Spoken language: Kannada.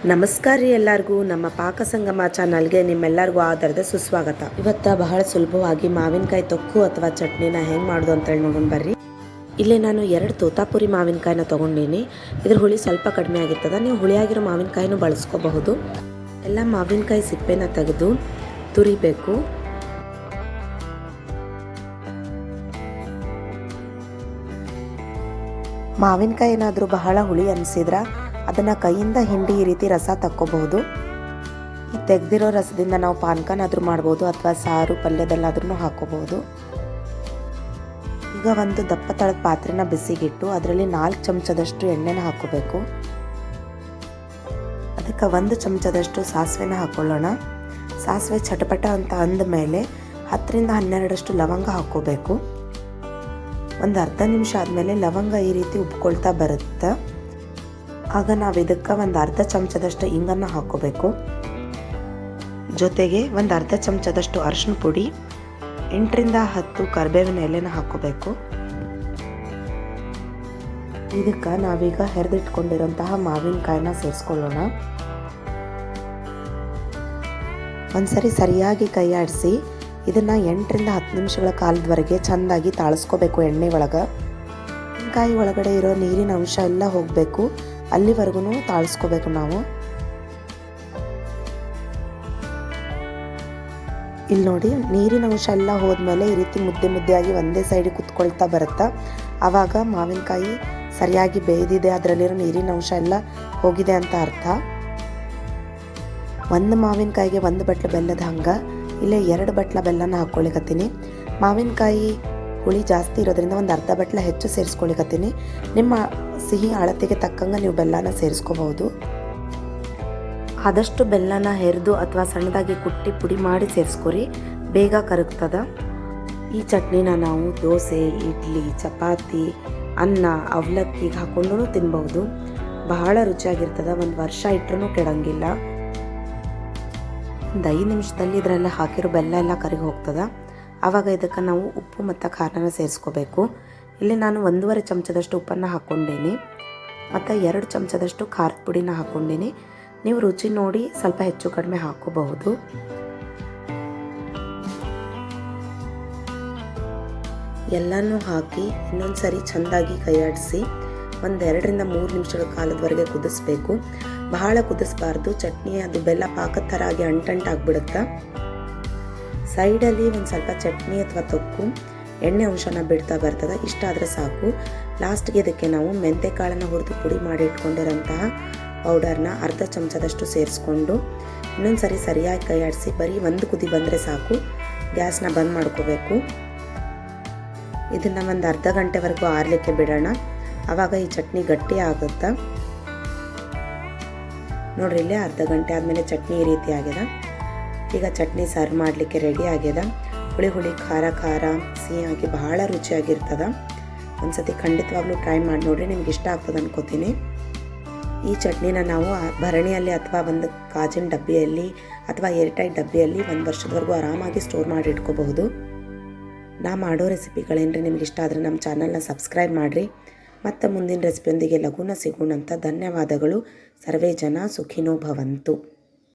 ನಮಸ್ಕಾರ ರೀ ಎಲ್ಲರಿಗೂ ನಮ್ಮ ಪಾಕ ಸಂಗಮ ಚಾನಲ್ಗೆ ನಿಮ್ಮೆಲ್ಲರಿಗೂ ಆಧಾರದ ಸುಸ್ವಾಗತ. ಇವತ್ತು ಬಹಳ ಸುಲಭವಾಗಿ ಮಾವಿನಕಾಯಿ ತೊಕ್ಕು ಅಥವಾ ಚಟ್ನಿನ ಹೆಂಗೆ ಮಾಡೋದು ಅಂತೇಳಿ ನೋಡೋಣ ಬರ್ರಿ. ಇಲ್ಲೇ ನಾನು 2 ತೋತಾಪುರಿ ಮಾವಿನಕಾಯಿನ ತೊಗೊಂಡೀನಿ. ಇದ್ರ ಹುಳಿ ಸ್ವಲ್ಪ ಕಡಿಮೆ ಆಗಿರ್ತದೆ. ನೀವು ಹುಳಿಯಾಗಿರೋ ಮಾವಿನಕಾಯಿನೂ ಬಳಸ್ಕೋಬಹುದು. ಎಲ್ಲ ಮಾವಿನಕಾಯಿ ಸಿಪ್ಪೆನ ತೆಗೆದು ತುರಿಬೇಕು. ಮಾವಿನಕಾಯಿ ಏನಾದರೂ ಬಹಳ ಹುಳಿ ಅನಿಸಿದ್ರೆ ಅದನ್ನು ಕೈಯಿಂದ ಹಿಂಡಿ ಈ ರೀತಿ ರಸ ತಕ್ಕೋಬಹುದು. ಈ ತೆಗೆದಿರೋ ರಸದಿಂದ ನಾವು ಪಾನಕನಾದರೂ ಮಾಡ್ಬೋದು ಅಥವಾ ಸಾರು ಪಲ್ಯದಲ್ಲಾದ್ರೂ ಹಾಕೋಬಹುದು. ಈಗ ಒಂದು ದಪ್ಪ ತಳದ ಪಾತ್ರೆನ ಬಿಸಿಗಿಟ್ಟು ಅದರಲ್ಲಿ 4 ಚಮಚದಷ್ಟು ಎಣ್ಣೆನ ಹಾಕೋಬೇಕು. ಅದಕ್ಕೆ 1 ಚಮಚದಷ್ಟು ಸಾಸಿವೆನ ಹಾಕೊಳ್ಳೋಣ. ಸಾಸಿವೆ ಚಟಪಟ ಅಂತ ಅಂದ ಮೇಲೆ 10 ರಿಂದ 12 ಲವಂಗ ಹಾಕೋಬೇಕು. ಒಂದು ಅರ್ಧ ನಿಮಿಷ ಆದಮೇಲೆ ಲವಂಗ ಈ ರೀತಿ ಉಬ್ಕೊಳ್ತಾ ಬರುತ್ತೆ. ಆಗ ನಾವು ಇದಕ್ಕೆ ಒಂದು ಅರ್ಧ ಚಮಚದಷ್ಟು ಇಂಗನ್ನು ಹಾಕೋಬೇಕು. ಜೊತೆಗೆ ಒಂದು ಅರ್ಧ ಚಮಚದಷ್ಟು ಅರಿಶಿನ ಪುಡಿ, 8 ರಿಂದ 10 ಕರಿಬೇವಿನ ಎಲೆನ ಹಾಕೋಬೇಕು. ಇದಕ್ಕೆ ನಾವೀಗ ಹೆರೆದಿಟ್ಕೊಂಡಿರೋಂತಹ ಮಾವಿನಕಾಯಿನ ಸೇರಿಸ್ಕೊಳ್ಳೋಣ. ಒಂದ್ಸರಿ ಸರಿಯಾಗಿ ಕೈ ಆಡಿಸಿ ಇದನ್ನು 8 ರಿಂದ 10 ನಿಮಿಷಗಳ ಕಾಲದವರೆಗೆ ಚೆಂದಾಗಿ ತಾಳಿಸ್ಕೋಬೇಕು. ಎಣ್ಣೆ ಒಳಗೆ ಮಾವಿನಕಾಯಿ ಒಳಗಡೆ ಇರೋ ನೀರಿನ ಅಂಶ ಎಲ್ಲ ಹೋಗಬೇಕು. ಅಲ್ಲಿವರೆಗೂ ತಾಳಿಸ್ಕೋಬೇಕು ನಾವು. ಇಲ್ಲಿ ನೋಡಿ, ನೀರಿನ ಅಂಶ ಎಲ್ಲ ಹೋದ್ಮೇಲೆ ಈ ರೀತಿ ಮುದ್ದೆ ಮುದ್ದೆಯಾಗಿ ಒಂದೇ ಸೈಡಿಗೆ ಕುತ್ಕೊಳ್ತಾ ಬರುತ್ತೆ. ಆವಾಗ ಮಾವಿನಕಾಯಿ ಸರಿಯಾಗಿ ಬೇಯ್ದಿದೆ, ಅದರಲ್ಲಿರೋ ನೀರಿನ ಅಂಶ ಎಲ್ಲ ಹೋಗಿದೆ ಅಂತ ಅರ್ಥ. 1 ಮಾವಿನಕಾಯಿಗೆ 1 ಬಟ್ಲು ಬೆಲ್ಲದ ಹಂಗೆ ಇಲ್ಲೇ 2 ಬಟ್ಲ ಬೆಲ್ಲನ ಹಾಕ್ಕೊಳಿಕತ್ತೀನಿ. ಮಾವಿನಕಾಯಿ ಹುಳಿ ಜಾಸ್ತಿ ಇರೋದ್ರಿಂದ ಒಂದು ಅರ್ಧ ಬಟ್ಲ ಹೆಚ್ಚು ಸೇರಿಸ್ಕೊಳಿಕತ್ತೀನಿ. ನಿಮ್ಮ ಸಿಹಿ ಅಳತೆಗೆ ತಕ್ಕಂಗೆ ನೀವು ಬೆಲ್ಲನ ಸೇರಿಸ್ಕೋಬಹುದು. ಆದಷ್ಟು ಬೆಲ್ಲನ ಹೆರಿದು ಅಥವಾ ಸಣ್ಣದಾಗಿ ಕುಟ್ಟಿ ಪುಡಿ ಮಾಡಿ ಸೇರಿಸ್ಕೊರಿ, ಬೇಗ ಕರಗ್ತದ. ಈ ಚಟ್ನಿನ ನಾವು ದೋಸೆ, ಇಡ್ಲಿ, ಚಪಾತಿ, ಅನ್ನ, ಅವಲಕ್ಕಿಗೆ ಹಾಕೊಂಡು ತಿನ್ಬಹುದು. ಬಹಳ ರುಚಿಯಾಗಿರ್ತದೆ. 1 ವರ್ಷ ಇಟ್ಟರೂ ಕೆಡಂಗಿಲ್ಲ. ಒಂದು 5 ನಿಮಿಷದಲ್ಲಿ ಇದರೆಲ್ಲ ಹಾಕಿರೋ ಬೆಲ್ಲ ಎಲ್ಲ ಕರಗಿ ಹೋಗ್ತದೆ. ಆವಾಗ ಇದಕ್ಕೆ ನಾವು ಉಪ್ಪು ಮತ್ತು ಖಾರನ ಸೇರಿಸ್ಕೋಬೇಕು. ಇಲ್ಲಿ ನಾನು 1.5 ಚಮಚದಷ್ಟು ಉಪ್ಪನ್ನು ಹಾಕ್ಕೊಂಡೀನಿ ಮತ್ತು 2 ಚಮಚದಷ್ಟು ಖಾರದ ಪುಡಿನ ಹಾಕ್ಕೊಂಡೀನಿ. ನೀವು ರುಚಿ ನೋಡಿ ಸ್ವಲ್ಪ ಹೆಚ್ಚು ಕಡಿಮೆ ಹಾಕೋಬಹುದು. ಎಲ್ಲನೂ ಹಾಕಿ ಇನ್ನೊಂದು ಸರಿ ಚೆಂದಾಗಿ ಕೈಯಾಡಿಸಿ 1-2 ರಿಂದ 3 ನಿಮಿಷಗಳ ಕಾಲದವರೆಗೆ ಕುದಿಸ್ಬೇಕು. ಬಹಳ ಕುದಿಸ್ಬಾರ್ದು. ಚಟ್ನಿ ಅದು ಬೆಲ್ಲ ಪಾಕದ ಥರ ಆಗಿ ಅಂಟಂಟಾಗ್ಬಿಡುತ್ತೆ. ಸೈಡಲ್ಲಿ ಒಂದು ಸ್ವಲ್ಪ ಚಟ್ನಿ ಅಥವಾ ತೊಕ್ಕು ಎಣ್ಣೆ ಅಂಶನ ಬಿಡ್ತಾ ಬರ್ತದೆ. ಇಷ್ಟ ಆದರೆ ಸಾಕು. ಲಾಸ್ಟ್ಗೆ ಇದಕ್ಕೆ ನಾವು ಮೆಂತೆ ಕಾಳನ್ನು ಹುರಿದು ಪುಡಿ ಮಾಡಿ ಇಟ್ಕೊಂಡಿರೋಂತಹ ಪೌಡರ್ನ ಅರ್ಧ ಚಮಚದಷ್ಟು ಸೇರಿಸ್ಕೊಂಡು ಇನ್ನೊಂದು ಸರಿ ಸರಿಯಾಗಿ ಕೈಯಾಡಿಸಿ ಬರೀ 1 ಕುದಿ ಬಂದರೆ ಸಾಕು. ಗ್ಯಾಸ್ನ ಬಂದ್ ಮಾಡ್ಕೋಬೇಕು. ಇದನ್ನು ಒಂದು ಅರ್ಧ ಗಂಟೆವರೆಗೂ ಆರಲಿಕ್ಕೆ ಬಿಡೋಣ. ಆವಾಗ ಈ ಚಟ್ನಿ ಗಟ್ಟಿ ಆಗುತ್ತೆ. ನೋಡ್ರಿ, ಇಲ್ಲೇ ಅರ್ಧ ಗಂಟೆ ಆದಮೇಲೆ ಚಟ್ನಿ ಈ ರೀತಿ ಆಗಿದೆ. ಈಗ ಚಟ್ನಿ ಸರ್ವ್ ಮಾಡಲಿಕ್ಕೆ ರೆಡಿ ಆಗಿದೆ. ಹುಳಿ ಹುಳಿ ಖಾರ ಖಾರ ಸಿಹಿಯಾಗಿ ಬಹಳ ರುಚಿಯಾಗಿರ್ತದೆ. ಒಂದ್ಸತಿ ಖಂಡಿತವಾಗ್ಲೂ ಟ್ರೈ ಮಾಡಿ ನೋಡ್ರಿ, ನಿಮ್ಗೆ ಇಷ್ಟ ಆಗ್ತದೆ ಅನ್ಕೋತೀನಿ. ಈ ಚಟ್ನಿನ ನಾವು ಭರಣಿಯಲ್ಲಿ ಅಥವಾ ಒಂದು ಕಾಜಿನ ಡಬ್ಬಿಯಲ್ಲಿ ಅಥವಾ ಏರ್ಟೈಟ್ ಡಬ್ಬಿಯಲ್ಲಿ 1 ವರ್ಷದವರೆಗೂ ಆರಾಮಾಗಿ ಸ್ಟೋರ್ ಮಾಡಿ ಇಟ್ಕೋಬಹುದು. ನಾ ಮಾಡೋ ರೆಸಿಪಿಗಳೇನ್ರಿ ನಿಮ್ಗೆ ಇಷ್ಟ ಆದರೆ ನಮ್ಮ ಚಾನಲ್ನ ಸಬ್ಸ್ಕ್ರೈಬ್ ಮಾಡಿರಿ. ಮತ್ತು ಮುಂದಿನ ರೆಸಿಪಿಯೊಂದಿಗೆ ಲಘುನ ಸಿಗೋಣ ಅಂತ. ಧನ್ಯವಾದಗಳು. ಸರ್ವೇ ಜನ ಸುಖಿನೋ ಭವಂತು.